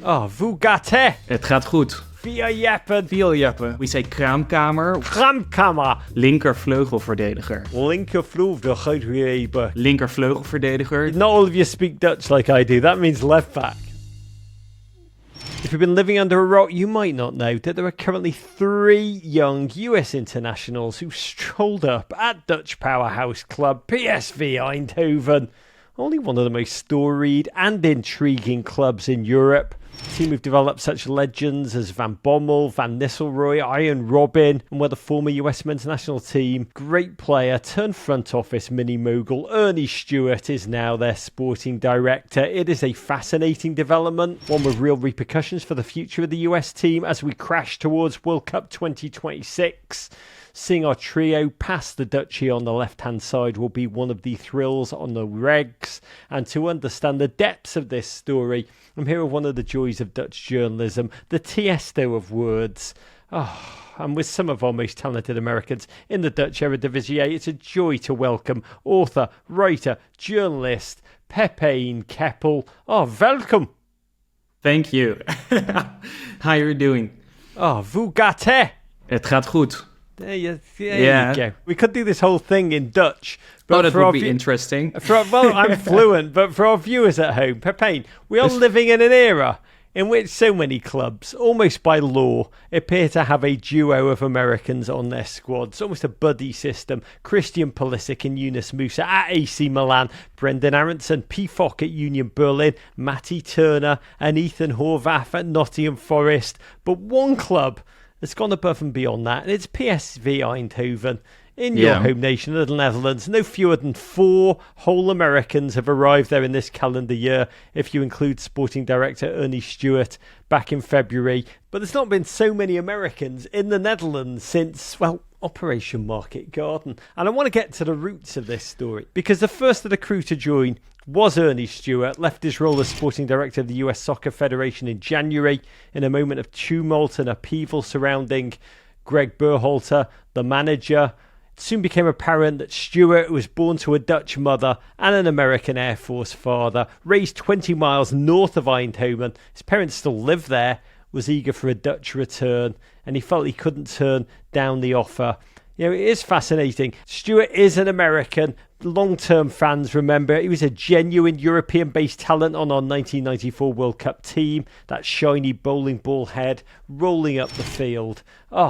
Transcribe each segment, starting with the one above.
Oh, hoe gaat het? Het gaat goed. Via Jeppen. We say kraamkamer. Kraamkamer. Linkervleugelverdediger. Linkervleugelverdediger. Linkervleugelverdediger. Not all of you speak Dutch like I do. That means left back. If you've been living under a rock, you might not know that there are currently 3 young US internationals who strolled up at Dutch powerhouse club PSV Eindhoven. Only one of the most storied and intriguing clubs in Europe. A team who've developed such legends as Van Bommel, Van Nistelrooy, Arjen Robben, and were the former USMNT national team. Great player turned front office mini-mogul Ernie Stewart is now their sporting director. It is a fascinating development, one with real repercussions for the future of the US team as we crash towards World Cup 2026. Seeing our trio past the Dutchie on the left-hand side will be one of the thrills on the regs. And to understand the depths of this story, I'm here with one of the joys of Dutch journalism, the Tiesto of words. And with some of our most talented Americans in the Dutch Eredivisie, it's a joy to welcome author, writer, journalist, Pepijn Keppel. Welcome. Thank you. How are you doing? Hoe gaat het? Het gaat goed. There you go. We could do this whole thing in Dutch. But that would be interesting. Well, I'm fluent, but for our viewers at home, Pepijn, we are living in an era in which so many clubs, almost by law, appear to have a duo of Americans on their squads, almost a buddy system. Christian Pulisic and Yunus Musa at AC Milan, Brendan Aronson, Pifok at Union Berlin, Matty Turner and Ethan Horvath at Nottingham Forest. But one club has gone above and beyond that, and it's PSV Eindhoven. In your home nation of the Netherlands, no fewer than 4 whole Americans have arrived there in this calendar year, if you include sporting director Ernie Stewart back in February. But there's not been so many Americans in the Netherlands since, well, Operation Market Garden. And I want to get to the roots of this story, because the first of the crew to join was Ernie Stewart, left his role as sporting director of the US Soccer Federation in January in a moment of tumult and upheaval surrounding Greg Berhalter, the manager. It soon became apparent that Stewart, who was born to a Dutch mother and an American Air Force father, raised 20 miles north of Eindhoven, his parents still live there, was eager for a Dutch return, and he felt he couldn't turn down the offer. You know, it is fascinating. Stewart is an American. Long-term fans remember he was a genuine European-based talent on our 1994 World Cup team. That shiny bowling ball head rolling up the field.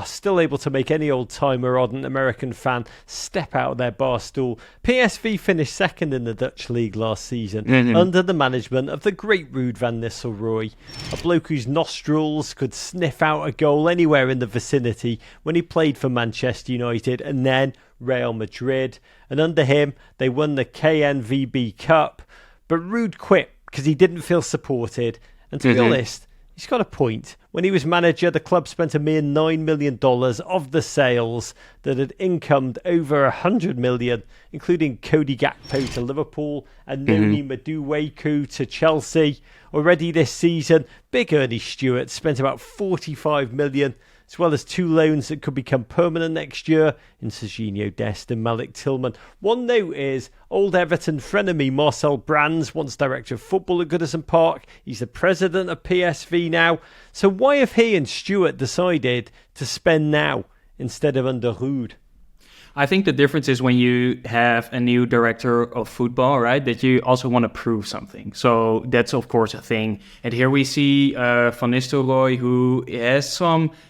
Still able to make any old-timer ardent American fan step out of their bar stool. PSV finished second in the Dutch league last season under the management of the great Ruud van Nistelrooy, a bloke whose nostrils could sniff out a goal anywhere in the vicinity when he played for Manchester United and then Real Madrid, and under him they won the KNVB Cup. But Ruud quit because he didn't feel supported, and to be honest, he's got a point. When he was manager, the club spent a mere $9 million of the sales that had incomed over $100 million, including Cody Gakpo to Liverpool and Noni Madueke to Chelsea. Already this season, big Ernie Stewart spent about $45 million, as well as 2 loans that could become permanent next year in Sergino Dest and Malik Tillman. One note is old Everton frenemy Marcel Brands, once director of football at Goodison Park. He's the president of PSV now. So why have he and Stewart decided to spend now instead of under Ruud? I think the difference is when you have a new director of football, right, that you also want to prove something. So that's, of course, a thing. And here we see Van Nistelrooy, who has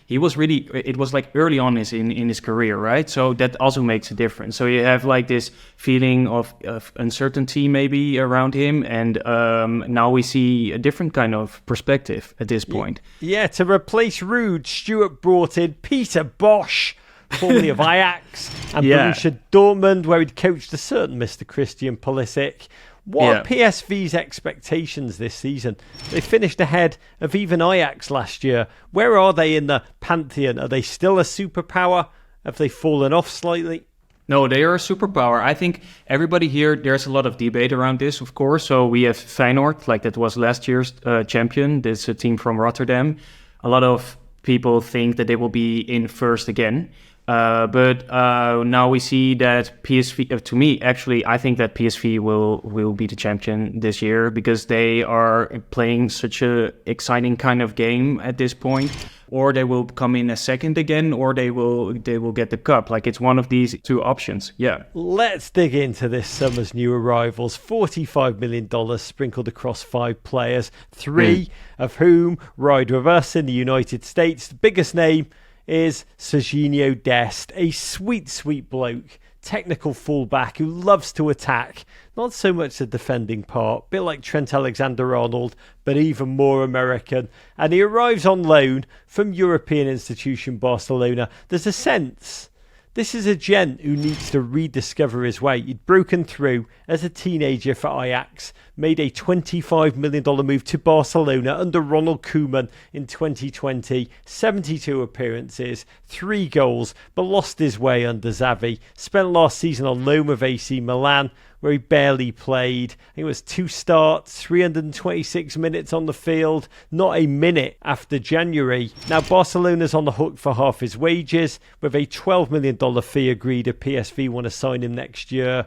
it was like early on in his career, right? So that also makes a difference. So you have like this feeling of uncertainty maybe around him. And now we see a different kind of perspective at this point. Yeah, to replace Ruud, Stewart brought in Peter Bosz, formerly of Ajax, and Borussia Dortmund, where he'd coached a certain Mr. Christian Pulisic. What are PSV's expectations this season? They finished ahead of even Ajax last year. Where are they in the pantheon? Are they still a superpower? Have they fallen off slightly? No, they are a superpower. I think everybody here, there's a lot of debate around this, of course. So we have Feyenoord, like that was last year's champion. This is a team from Rotterdam. A lot of people think that they will be in first again. But now we see that PSV, to me, actually, I think that PSV will be the champion this year because they are playing such a exciting kind of game at this point. Or they will come in a second again, or they will get the cup. Like, it's one of these two options. Yeah. Let's dig into this summer's new arrivals. $45 million sprinkled across 5 players, 3 of whom ride with us in the United States. The biggest name is Sergino Dest, a sweet, sweet bloke. Technical fullback who loves to attack, not so much the defending part, bit like Trent Alexander-Arnold, but even more American. And he arrives on loan from European institution Barcelona. There's a sense this is a gent who needs to rediscover his way. He'd broken through as a teenager for Ajax, made a $25 million move to Barcelona under Ronald Koeman in 2020, 72 appearances, 3 goals, but lost his way under Xavi. Spent last season on loan with AC Milan, where he barely played. I think it was 2 starts, 326 minutes on the field, not a minute after January. Now Barcelona's on the hook for half his wages, with a $12 million fee agreed if PSV want to sign him next year.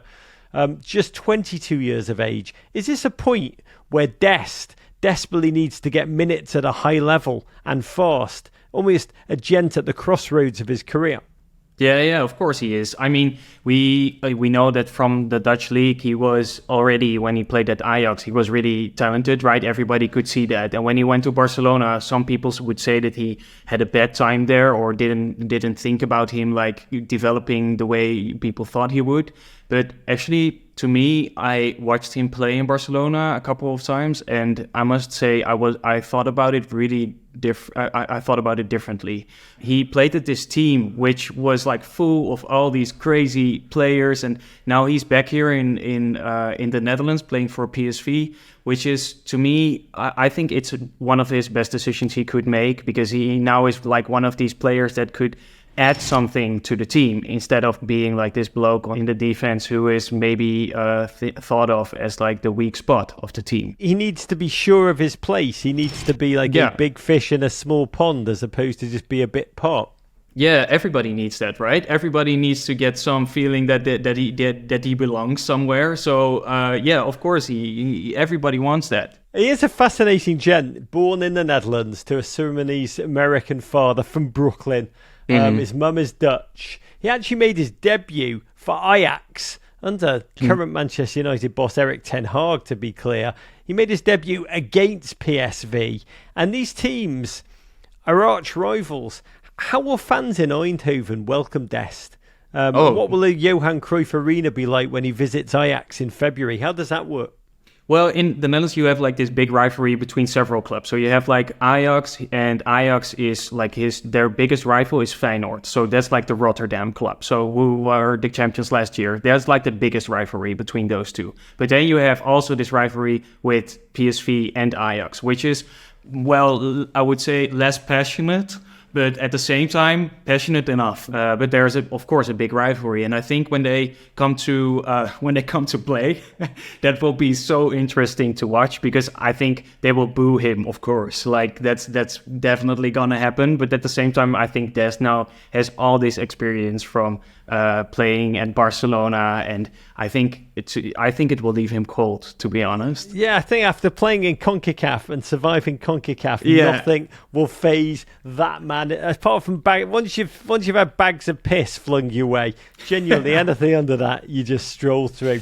Just 22 years of age. Is this a point where Dest desperately needs to get minutes at a high level and fast? Almost a gent at the crossroads of his career. Yeah, of course he is. I mean, we know that from the Dutch league, he was already, when he played at Ajax, he was really talented, right? Everybody could see that. And when he went to Barcelona, some people would say that he had a bad time there or didn't think about him like developing the way people thought he would. But actually, to me, I watched him play in Barcelona a couple of times, and I must say I thought about it really I thought about it differently. He played at this team which was like full of all these crazy players, and now he's back here in the Netherlands playing for PSV, which is, to me, I think it's one of his best decisions he could make, because he now is like one of these players that could add something to the team instead of being like this bloke in the defense who is maybe thought of as like the weak spot of the team. He needs to be sure of his place. He needs to be like a big fish in a small pond as opposed to just be a bit part. Yeah, everybody needs that, right? Everybody needs to get some feeling that he belongs somewhere. So of course, everybody wants that. He is a fascinating gent, born in the Netherlands to a Surinamese American father from Brooklyn. His mum is Dutch. He actually made his debut for Ajax under current Manchester United boss Erik ten Hag, to be clear. He made his debut against PSV. And these teams are arch rivals. How will fans in Eindhoven welcome Dest? What will the Johan Cruyff Arena be like when he visits Ajax in February? How does that work? Well, in the Netherlands, you have like this big rivalry between several clubs. So you have like Ajax, and Ajax is like their biggest rival is Feyenoord. So that's like the Rotterdam club. So who were the champions last year? That's like the biggest rivalry between those two. But then you have also this rivalry with PSV and Ajax, which is, well, I would say less passionate, but at the same time, passionate enough. But there's, of course, a big rivalry, and I think when they come to play, that will be so interesting to watch, because I think they will boo him. Of course, like that's definitely gonna happen. But at the same time, I think Dest now has all this experience from playing at Barcelona, and I think it will leave him cold, to be honest. Yeah, I think after playing in CONCACAF and surviving CONCACAF, nothing will faze that man. Apart from once you've had bags of piss flung your way, genuinely anything under that, you just stroll through.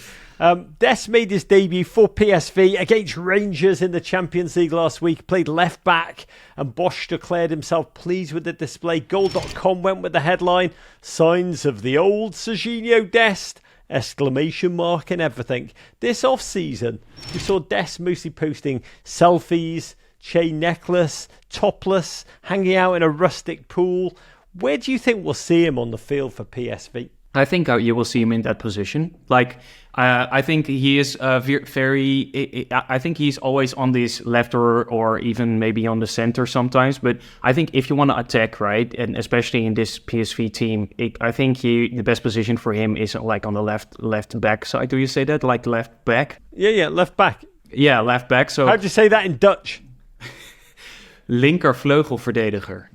Dest made his debut for PSV against Rangers in the Champions League last week, played left back, and Bosz declared himself pleased with the display. Goal.com went with the headline, "Signs of the old Sergino Dest!" Exclamation mark and everything. This off-season, we saw Dest mostly posting selfies, chain necklace, topless, hanging out in a rustic pool. Where do you think we'll see him on the field for PSV? I think you will see him in that position. Like, I think he is very. I think he's always on this left or even maybe on the center sometimes. But I think if you want to attack, right, and especially in this PSV team, I think the best position for him is like on the left back side. Do you say that, like left back? Yeah, left back. Yeah, left back. So how'd you say that in Dutch? Linker vleugelverdediger.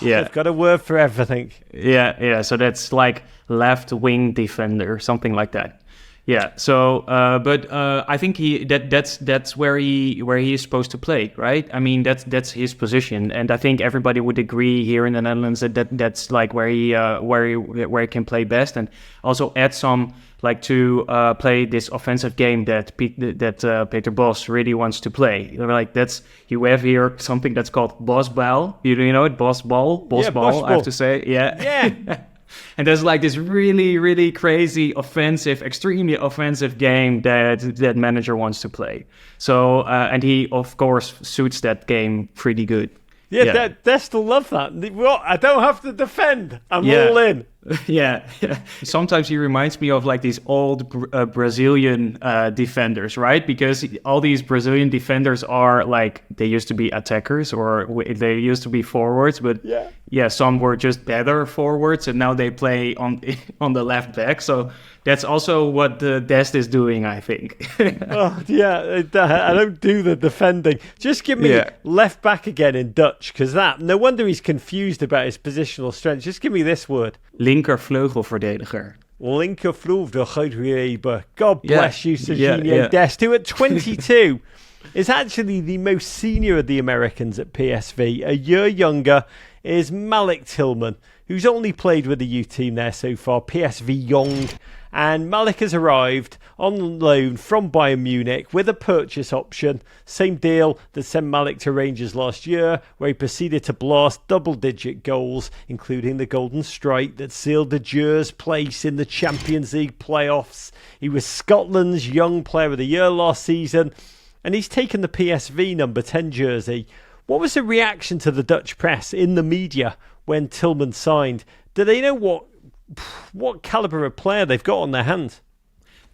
Yeah. They've got a word for everything. Yeah. So that's like left wing defender, something like that. Yeah. So, but I think that's where he is supposed to play, right? I mean, that's his position, and I think everybody would agree here in the Netherlands that's like where he can play best, and also add some like to play this offensive game that Peter Bosz really wants to play. Like you have here something that's called Boszball. You know it, Boszball, Boszball. I have to say, yeah. And there's like this really, really crazy extremely offensive game that manager wants to play. So, and he, of course, suits that game pretty good. Yeah. Dest will love that. I don't have to defend. I'm all in. Yeah. Sometimes he reminds me of like these old Brazilian defenders, right? Because all these Brazilian defenders are like, they used to be attackers or they used to be forwards, but some were just better forwards, and now they play on the left back. So that's also what Dest is doing, I think. I don't do the defending. Just give me left back again in Dutch, because no wonder he's confused about his positional strength. Just give me this word. Linker vleugelverdediger. Linker vleugelverdediger. God bless you, Sergino Dest, who at 22 is actually the most senior of the Americans at PSV. A year younger is Malik Tillman, who's only played with the U team there so far, PSV Young. And Malik has arrived on loan from Bayern Munich with a purchase option. Same deal that sent Malik to Rangers last year, where he proceeded to blast double-digit goals, including the golden strike that sealed the Djur's place in the Champions League playoffs. He was Scotland's Young Player of the Year last season, and he's taken the PSV number 10 jersey. What was the reaction to the Dutch press in the media when Tillman signed? Do they know what caliber of player they've got on their hands?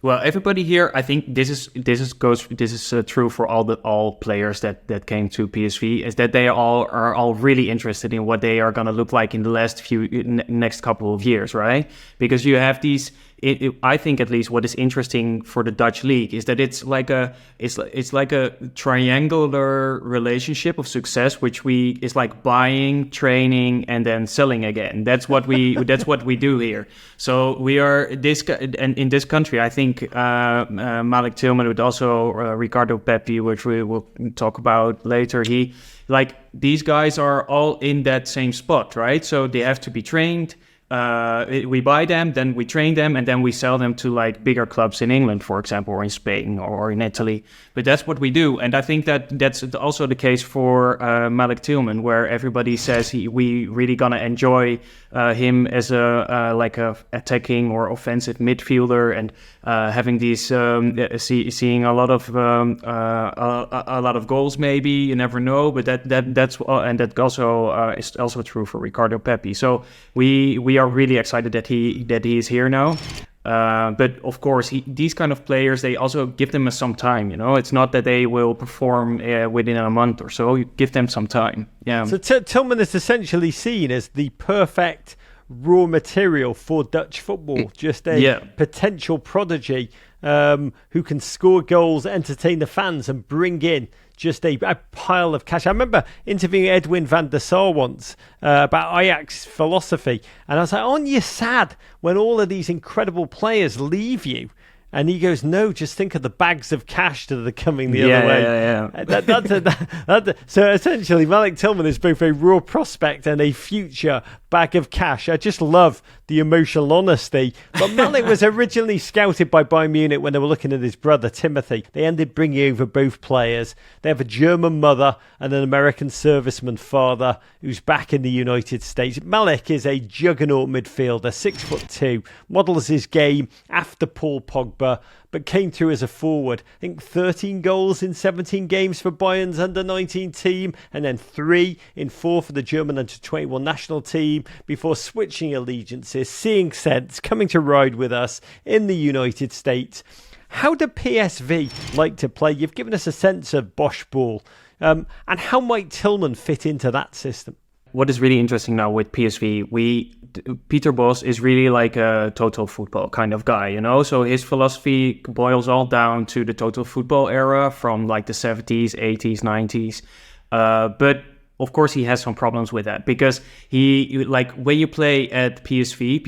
Well, everybody here, I think this is true for all players that came to PSV, is that they are all really interested in what they are going to look like in the next couple of years, right? Because you have these. I think at least what is interesting for the Dutch league is that it's like a triangular relationship of success, which is like buying, training, and then selling again. That's what we do here. So we are and in this country, I think Malik Tillman, but also Ricardo Pepi, which we will talk about later. These guys are all in that same spot, right? So they have to be trained. We buy them, then we train them, and then we sell them to like bigger clubs in England, for example, or in Spain or in Italy. But that's what we do, and I think that's also the case for Malik Tillman, where everybody says we really gonna enjoy him as a attacking or offensive midfielder, and having these seeing a lot of goals. Maybe you never know, but that's and that also is also true for Ricardo Pepi. So we are really excited that he is here now. But of course, these kind of players, they also give them some time. You know, it's not that they will perform within a month or so. You give them some time. Yeah. So Tillman is essentially seen as the perfect raw material for Dutch football. Just a potential prodigy who can score goals, entertain the fans, and bring in just a pile of cash. I remember interviewing Edwin van der Sar once about Ajax philosophy, and I was like, aren't you sad when all of these incredible players leave you? And he goes, no, just think of the bags of cash that are coming the other way. So essentially, Malik Tillman is both a raw prospect and a future bag of cash. I just love the emotional honesty. But Malik was originally scouted by Bayern Munich when they were looking at his brother, Timothy. They ended up bringing over both players. They have a German mother and an American serviceman father who's back in the United States. Malik is a juggernaut midfielder, 6'2", models his game after Paul Pogba, but came through as a forward. I think 13 goals in 17 games for Bayern's under-19 team, and then 3 in 4 for the German under-21 national team, before switching allegiances, seeing sense, coming to ride with us in the United States. How do PSV like to play? You've given us a sense of Boszball. And how might Tillman fit into that system? What is really interesting now with PSV, Peter Bosz is really like a total football kind of guy, you know? So his philosophy boils all down to the total football era from like the 70s, 80s, 90s. But of course he has some problems with that because like when you play at PSV,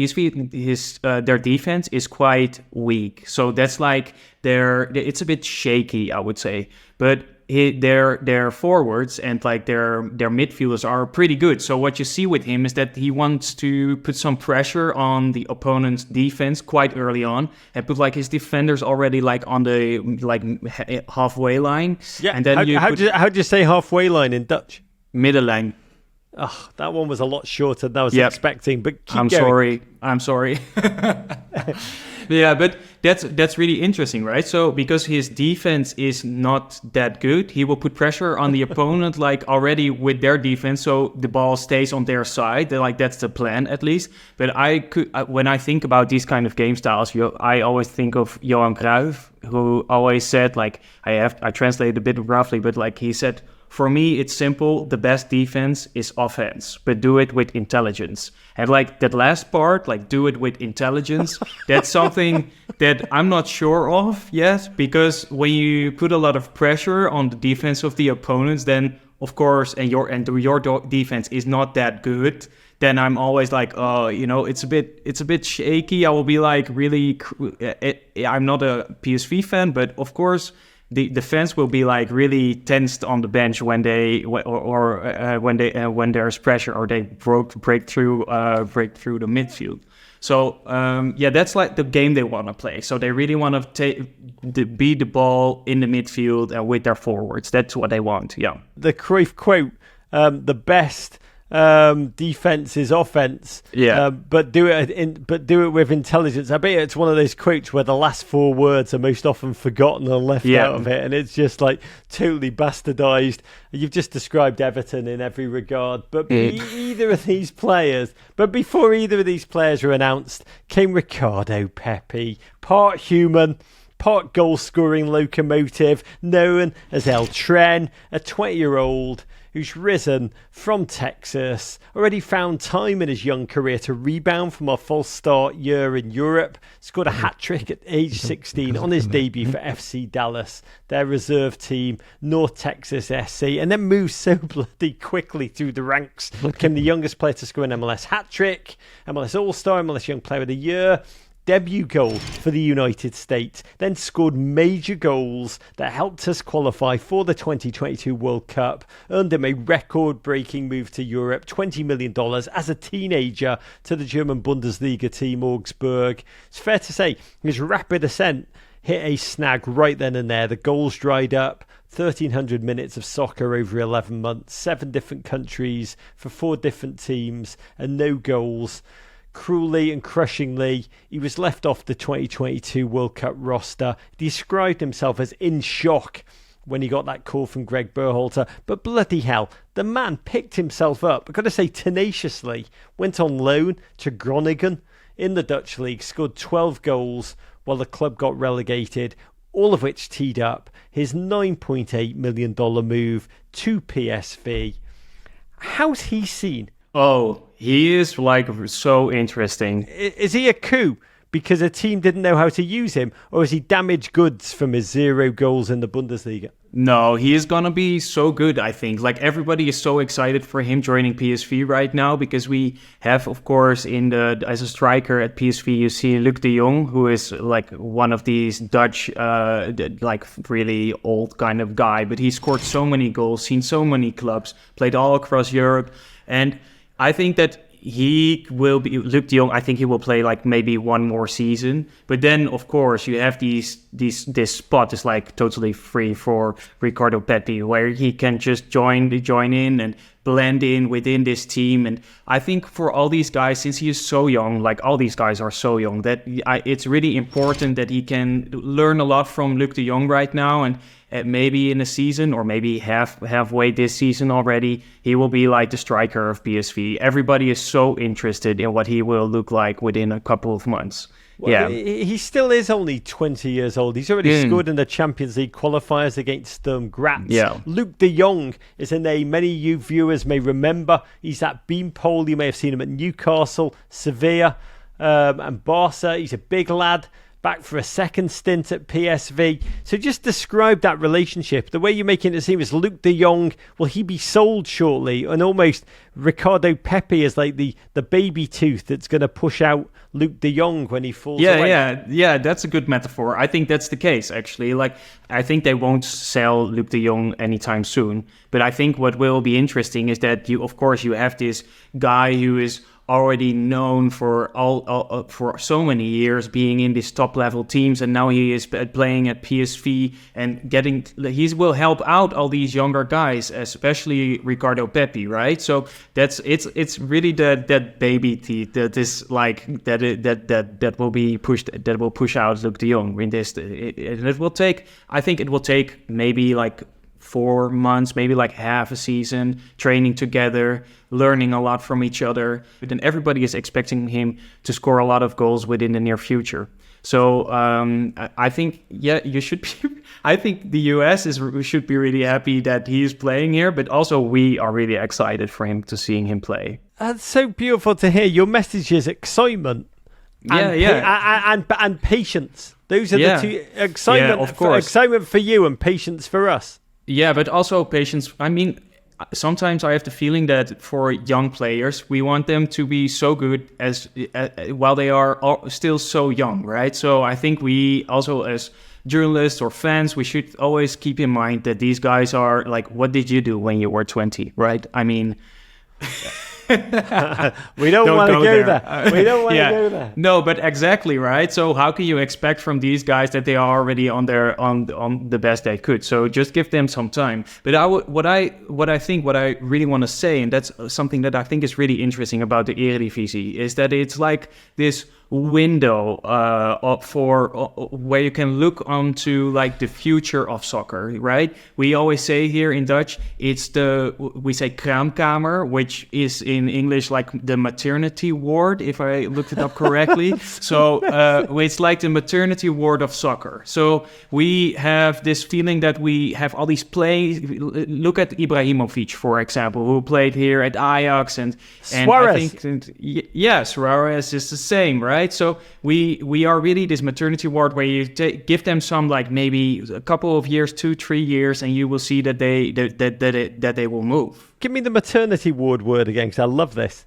their defense is quite weak. So that's like it's a bit shaky, I would say. But their forwards and like their midfielders are pretty good. So what you see with him is that he wants to put some pressure on the opponent's defense quite early on and put like his defenders already like on the like halfway line. Yeah. And then how do you say halfway line in Dutch? Middenlijn. Oh, that one was a lot shorter than I was expecting. But I'm sorry. Yeah, but that's really interesting, right? So because his defense is not that good, he will put pressure on the opponent like already with their defense, so the ball stays on their side. Like that's the plan at least. But when I think about these kind of game styles, I always think of Johan Cruyff, who always said like I translate a bit roughly, but like he said, for me, it's simple. The best defense is offense, but do it with intelligence. And like that last part, like do it with intelligence, that's something that I'm not sure of yet, because when you put a lot of pressure on the defense of the opponents, then of course, and your defense is not that good, then I'm always like, oh, it's a bit shaky. I will be like really, I'm not a PSV fan, but of course, the fans will be like really tensed on the bench when there's pressure or they break through the midfield. So that's like the game they want to play. So they really want to beat the ball in the midfield and with their forwards. That's what they want. Yeah. The Cruyff quote: "The best defense is offense." Yeah. But do it with intelligence. I bet it's one of those quotes where the last four words are most often forgotten and left out of it, and it's just like totally bastardized. You've just described Everton in every regard. But either of these players, but before either of these players were announced, came Ricardo Pepi, part human, part goal-scoring locomotive, known as El Tren, a 20-year-old who's risen from Texas, already found time in his young career to rebound from a false start year in Europe, scored a hat-trick at age 16 on his debut for FC Dallas, their reserve team, North Texas SC, and then moved so bloody quickly through the ranks, became the youngest player to score an MLS hat-trick, MLS All-Star, MLS Young Player of the Year, debut goal for the United States, then scored major goals that helped us qualify for the 2022 World Cup, earned him a record-breaking move to Europe, $20 million as a teenager to the German Bundesliga team Augsburg. It's fair to say his rapid ascent hit a snag right then and there. The goals dried up. 1,300 minutes of soccer over 11 months, 7 different countries for 4 different teams, and no goals. Cruelly and crushingly, he was left off the 2022 World Cup roster. He described himself as in shock when he got that call from Greg Berhalter. But bloody hell, the man picked himself up, I've got to say tenaciously, went on loan to Groningen in the Dutch league, scored 12 goals while the club got relegated, all of which teed up his $9.8 million move to PSV. How's he seen? Oh, he is like so interesting. Is he a coup because a team didn't know how to use him, or is he damaged goods from his 0 goals in the Bundesliga? No, he is gonna be so good, I think. Like everybody is so excited for him joining PSV right now, because we have, of course, as a striker at PSV, you see Luc de Jong, who is like one of these Dutch, like really old kind of guy, but he scored so many goals, seen so many clubs, played all across Europe, and I think that he will be Luc de Jong. I think he will play like maybe one more season, but then of course you have this spot is like totally free for Ricardo Pepi, where he can just join in and blend in within this team. And I think for all these guys, since he is so young, like all these guys are so young, that it's really important that he can learn a lot from Luc de Jong right now, and maybe in a season or maybe halfway this season already, he will be like the striker of PSV. Everybody is so interested in what he will look like within a couple of months. Well, yeah, he still is only 20 years old. He's already scored in the Champions League qualifiers against Sturm Graz. Yeah. Luc de Jong is a name many of you viewers may remember. He's that beanpole. You may have seen him at Newcastle, Sevilla, and Barca. He's a big lad. back for a second stint at PSV. So just describe that relationship. The way you're making it seem is Luuk de Jong, will he be sold shortly? And almost Ricardo Pepi is like the baby tooth that's going to push out Luuk de Jong when he falls away. Yeah, that's a good metaphor. I think that's the case, actually. Like, I think they won't sell Luuk de Jong anytime soon. But I think what will be interesting is that you have this guy who is already known for for so many years being in these top level teams, and now he is playing at PSV and he will help out all these younger guys, especially Ricardo Pepi, right? So it's really that baby teeth that is like that will push out Luuk de Jong in this. I think it will take maybe like 4 months, maybe like half a season, training together, learning a lot from each other. But then everybody is expecting him to score a lot of goals within the near future. So I think, you should be. I think the US should be really happy that he is playing here, but also we are really excited for him to seeing him play. That's so beautiful to hear. Your message is excitement. And patience. Those are the two. Excitement, of course. Excitement for you and patience for us. Yeah, but also patience. I mean, sometimes I have the feeling that for young players, we want them to be so good as while they are still so young, right? So I think we also, as journalists or fans, we should always keep in mind that these guys are like, what did you do when you were 20, right? I mean... we don't want to go there. We don't want to go there. No, but exactly, right? So how can you expect from these guys that they are already on the best they could? So just give them some time. But what I really want to say, and that's something that I think is really interesting about the Eredivisie, is that it's like this window for where you can look onto like the future of soccer, right? We always say here in Dutch, we say kraamkamer, which is in English like the maternity ward, if I looked it up correctly. So it's like the maternity ward of soccer. So we have this feeling that we have all these plays. Look at Ibrahimovic, for example, who played here at Ajax, and Suarez. I think Suarez is the same, right? So we are really this maternity ward where you give them some, like maybe a couple of years, 2-3 years, and you will see that they will move. Give me the maternity ward word again, because I love this.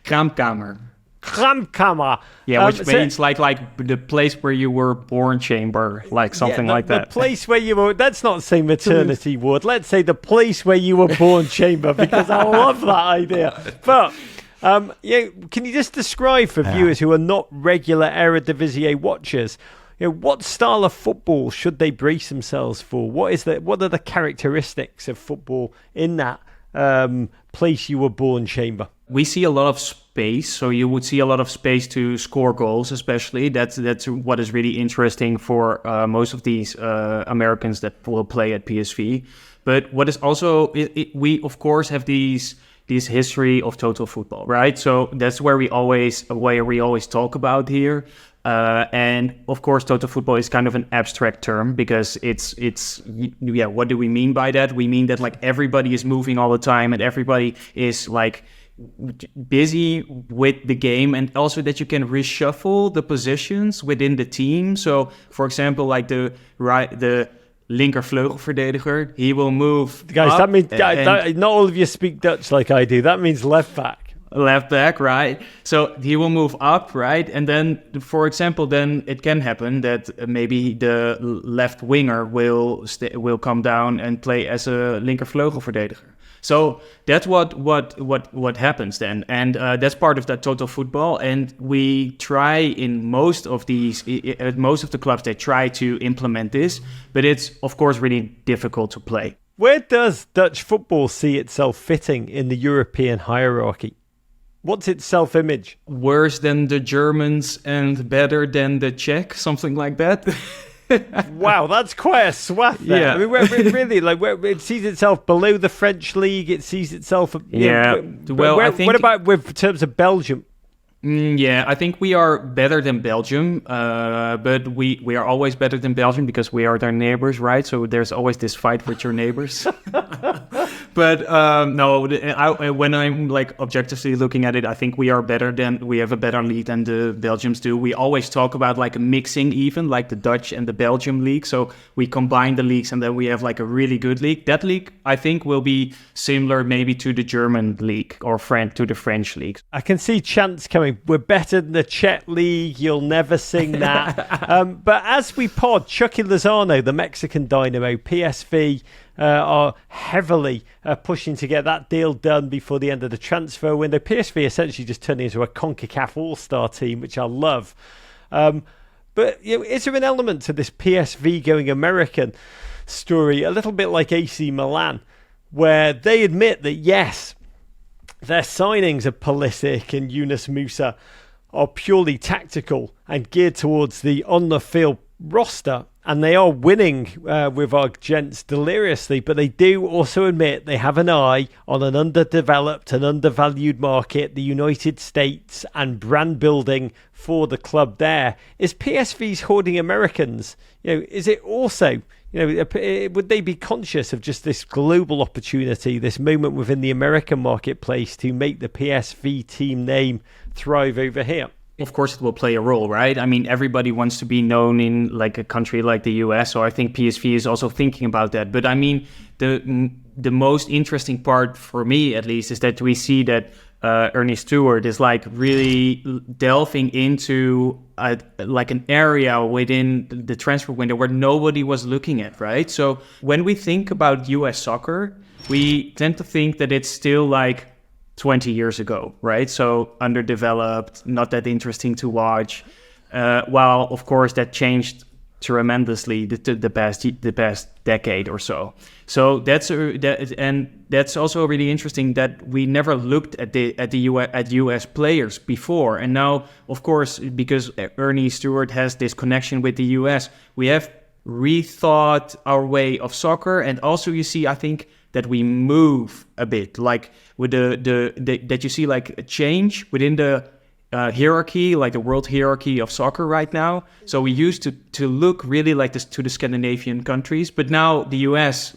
Kraamkamer. Kraamkamer. Yeah, which means like the place where you were born chamber, like something like that. The place where you were, let's not say maternity ward, let's say the place where you were born chamber, because I love that idea. But... can you just describe for viewers who are not regular Eredivisie watchers, what style of football should they brace themselves for? What are the characteristics of football in that place you were born chamber? We see a lot of space, so you would see a lot of space to score goals, especially. That's what is really interesting for most of these Americans that will play at PSV. But what is also, we of course have this history of total football, right? So that's where we always talk about here. And of course, total football is kind of an abstract term because what do we mean by that? We mean that like everybody is moving all the time and everybody is like busy with the game, and also that you can reshuffle the positions within the team. So for example, like the linkervleugelverdediger, he will move. Guys, up, that means not all of you speak Dutch like I do. That means left back. Left back, right? So he will move up, right? And then, for example, then it can happen that maybe the left winger will come down and play as a linkervleugelverdediger. So that's what happens then, and that's part of that total football. And we try in most of the clubs, they try to implement this, but it's of course really difficult to play. Where does Dutch football see itself fitting in the European hierarchy? What's its self-image? Worse than the Germans and better than the Czech, something like that. Wow, that's quite a swath there. Yeah. I mean, where it sees itself below the French league, it sees itself... Yeah. What about with terms of Belgium? Yeah, I think we are better than Belgium, but we are always better than Belgium because we are their neighbors, right? So there's always this fight with your neighbors. But no, when I'm like objectively looking at it, I think we have a better league than the Belgians do. We always talk about like mixing even like the Dutch and the Belgium league. So we combine the leagues and then we have like a really good league. That league, I think, will be similar maybe to the German league or to the French league. I can see chants coming. We're better than the Czech league. You'll never sing that. But as we pod, Chucky Lozano, the Mexican dynamo, PSV are heavily pushing to get that deal done before the end of the transfer window. PSV essentially just turning into a CONCACAF all-star team, which I love. But is there an element to this PSV going American story, a little bit like AC Milan, where they admit that, yes, their signings of Pulisic and Yunus Musa are purely tactical and geared towards the on-the-field roster, and they are winning with our gents deliriously, but they do also admit they have an eye on an underdeveloped and undervalued market, the United States, and brand building for the club there. Is PSV's hoarding Americans? Is it also, would they be conscious of just this global opportunity, this moment within the American marketplace to make the PSV team name thrive over here? Of course, it will play a role, right? I mean, everybody wants to be known in like a country like the US, so I think PSV is also thinking about that. But I mean, the most interesting part for me, at least, is that we see that Ernie Stewart is like really delving into like an area within the transfer window where nobody was looking at, right? So when we think about US soccer, we tend to think that it's still like 20 years ago, right? So underdeveloped, not that interesting to watch. While of course that changed tremendously the past decade or so. So that's also really interesting that we never looked at US players before, and now of course because Ernie Stewart has this connection with the US, we have rethought our way of soccer, and also you see, I think, that we move a bit, like with that you see like a change within the hierarchy, like the world hierarchy of soccer right now. So we used to look really like this to the Scandinavian countries, but now the US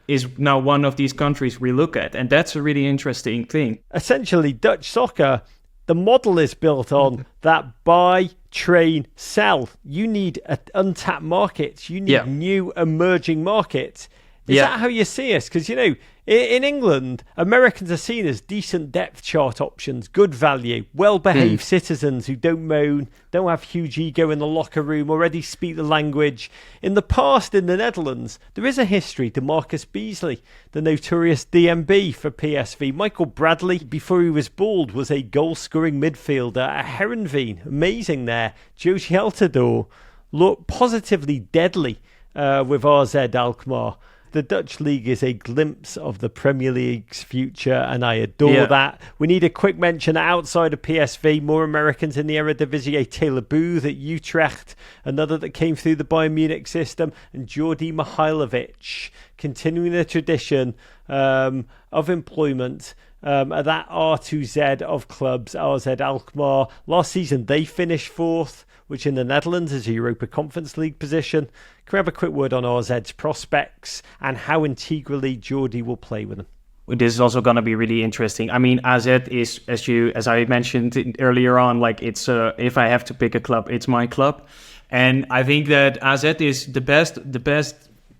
is now one of these countries we look at, and that's a really interesting thing. Essentially, Dutch soccer, the model is built on that buy, train, sell. You need untapped markets. You need new emerging markets. Is that how you see us? Because, in England, Americans are seen as decent depth chart options, good value, well-behaved citizens who don't moan, don't have huge ego in the locker room, already speak the language. In the past, in the Netherlands, there is a history to Marcus Beasley, the notorious DMB for PSV. Michael Bradley, before he was bald, was a goal-scoring midfielder at Heerenveen. Amazing there. Josie Altidore looked positively deadly with RZ Alkmaar. The Dutch league is a glimpse of the Premier League's future, and I adore that. We need a quick mention outside of PSV, more Americans in the Eredivisie. Taylor Booth at Utrecht, another that came through the Bayern Munich system, and Jordi Mihailovic, continuing the tradition of employment at that R2Z of clubs, RZ Alkmaar. Last season, they finished fourth, which in the Netherlands is a Europa Conference League position. Can we have a quick word on RZ's prospects and how integrally Jordi will play with them? This is also going to be really interesting. I mean, AZ is, as I mentioned earlier on, like it's if I have to pick a club, it's my club, and I think that AZ is the best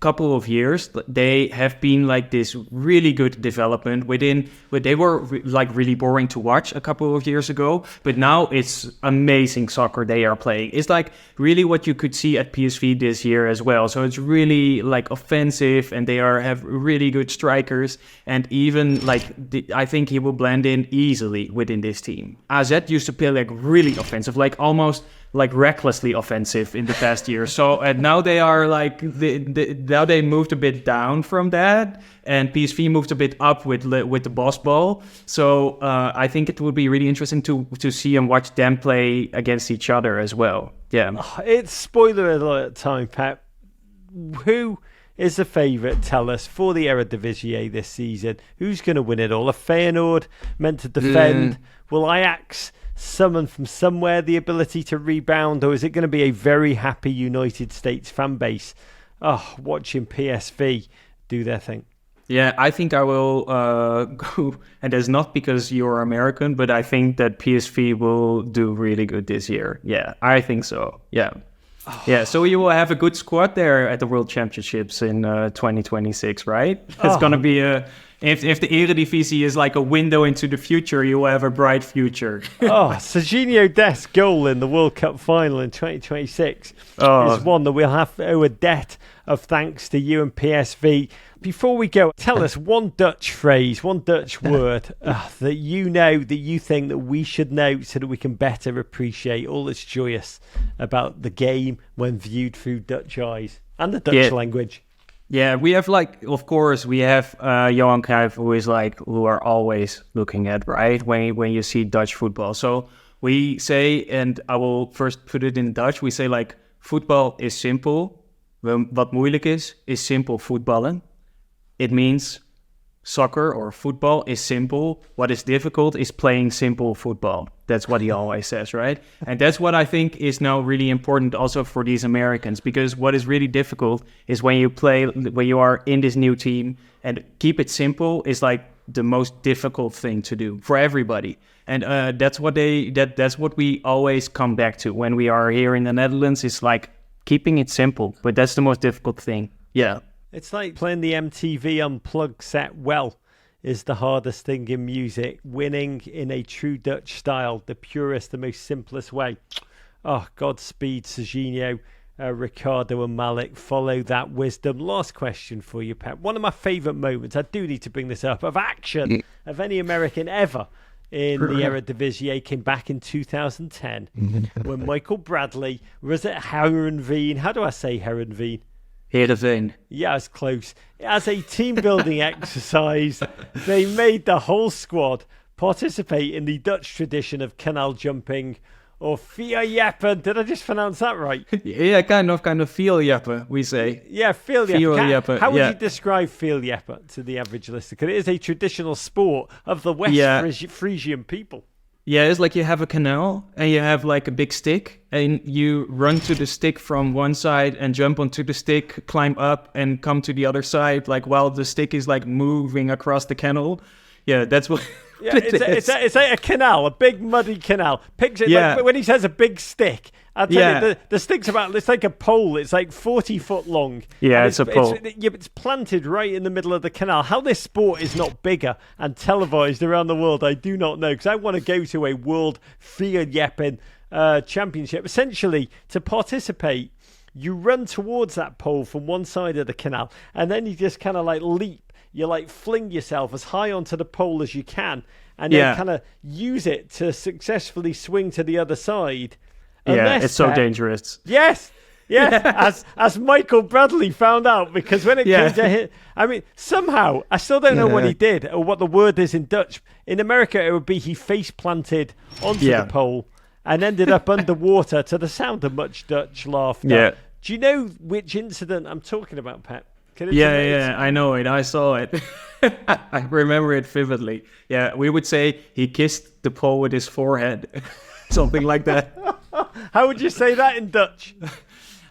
couple of years. They have been like this really good development they were like really boring to watch a couple of years ago, but now it's amazing soccer they are playing. It's like really what you could see at PSV this year as well. So it's really like offensive, and they have really good strikers, and even I think he will blend in easily within this team. AZ used to play like really offensive, like almost like recklessly offensive in the past year. So and now they are like now they moved a bit down from that, and PSV moved a bit up with the Boszball. So I think it would be really interesting to see and watch them play against each other as well. Yeah, it's spoiler alert time, Pep. Who is the favourite, tell us, for the Eredivisie this season? Who's going to win it all? A Feyenoord meant to defend? Will Ajax summon from somewhere the ability to rebound, or is it going to be a very happy United States fan base watching PSV do their thing? Yeah, I think I will go, and that's not because you're American, but I think that PSV will do really good this year. Yeah, I think so. Yeah. Yeah, so you will have a good squad there at the World Championships in 2026, right? It's going to be if the Eredivisie is like a window into the future, you will have a bright future. Sergino Dest goal in the World Cup final in 2026 is one that we'll have to owe a debt of thanks to you and PSV. Before we go, tell us one Dutch phrase, one Dutch word that you know, that you think that we should know so that we can better appreciate all that's joyous about the game when viewed through Dutch eyes and the Dutch language. Yeah, we have of course, we have Johan Cruyff, who are always looking at, right, when you see Dutch football. So we say, and I will first put it in Dutch, we say football is simple. Wat moeilijk is simpel voetballen. It means soccer or football is simple. What is difficult is playing simple football. That's what he always says, right? And that's what I think is now really important also for these Americans, because what is really difficult is when you are in this new team, and keep it simple is like the most difficult thing to do for everybody. And that's what we always come back to when we are here in the Netherlands. Is like keeping it simple, but that's the most difficult thing. Yeah. It's like playing the MTV Unplugged set well is the hardest thing in music. Winning in a true Dutch style, the purest, the most simplest way. Godspeed, Sergino, Ricardo and Malik. Follow that wisdom. Last question for you, Pep. One of my favourite moments, I do need to bring this up, of action of any American ever in the Eredivisie came back in 2010 when Michael Bradley was at Heerenveen. How do I say Heerenveen? Heerenveen. Yeah, it's close. As a team-building exercise, they made the whole squad participate in the Dutch tradition of canal jumping, or vierjappen. Did I just pronounce that right? Yeah, kind of vierjappen, we say. Yeah, vierjappen. How would you describe vierjappen to the average listener? Because it is a traditional sport of the West Frisian people. Yeah, it's like you have a canal and you have like a big stick and you run to the stick from one side and jump onto the stick, climb up and come to the other side, like while the stick is like moving across the canal. Yeah, that's what. Yeah, it's like a canal, a big muddy canal. Picture like when he says a big stick. I'll tell you, the stick's it's like a pole. It's like 40 foot long. Yeah, it's a pole. It's planted right in the middle of the canal. How this sport is not bigger and televised around the world, I do not know. Because I want to go to a World Vierjappen Championship. Essentially, to participate, you run towards that pole from one side of the canal, and then you just kind of like leap. You like fling yourself as high onto the pole as you can, and then kind of use it to successfully swing to the other side. Yeah, it's so dangerous. Yes, as Michael Bradley found out, because when it came to him, I mean, somehow, I still don't know what he did or what the word is in Dutch. In America, it would be he face planted onto the pole and ended up underwater to the sound of much Dutch laughter. Yeah. Do you know which incident I'm talking about, Pep? Yeah, I know it. I saw it. I remember it vividly. Yeah, we would say he kissed the pole with his forehead. Something like that. How would you say that in Dutch?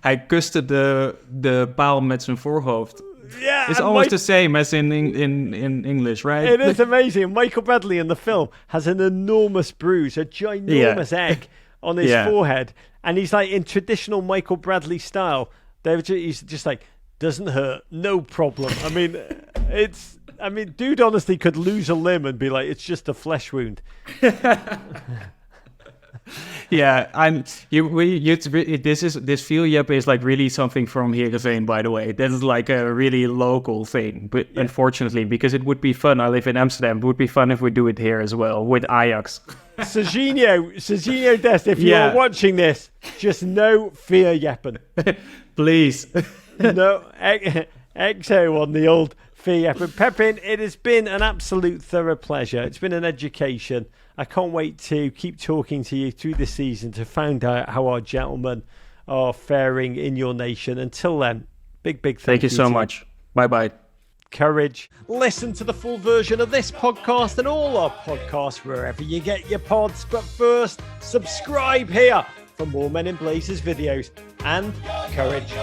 Hij kuste de paal met zijn voorhoofd. Yeah, it's almost the same as in English, right? It is amazing. Michael Bradley in the film has an enormous bruise, a ginormous egg on his forehead. And he's like in traditional Michael Bradley style. He's just like, doesn't hurt, no problem. I mean, dude honestly could lose a limb and be like, it's just a flesh wound. Yeah, this vierjappen is like really something from Heerenveen, by the way. That is like a really local thing, but unfortunately, because it would be fun. I live in Amsterdam. It would be fun if we do it here as well with Ajax. Sergino Dest, if you're watching this, just no vierjappen. Please. No, XO on the old vierjappen. Pepijn, it has been an absolute thorough pleasure. It's been an education. I can't wait to keep talking to you through the season to find out how our gentlemen are faring in your nation. Until then, big thank you so much. Bye-bye. courage. Listen to the full version of this podcast and all our podcasts wherever you get your pods. But first, subscribe here for more Men in Blazers videos. And courage.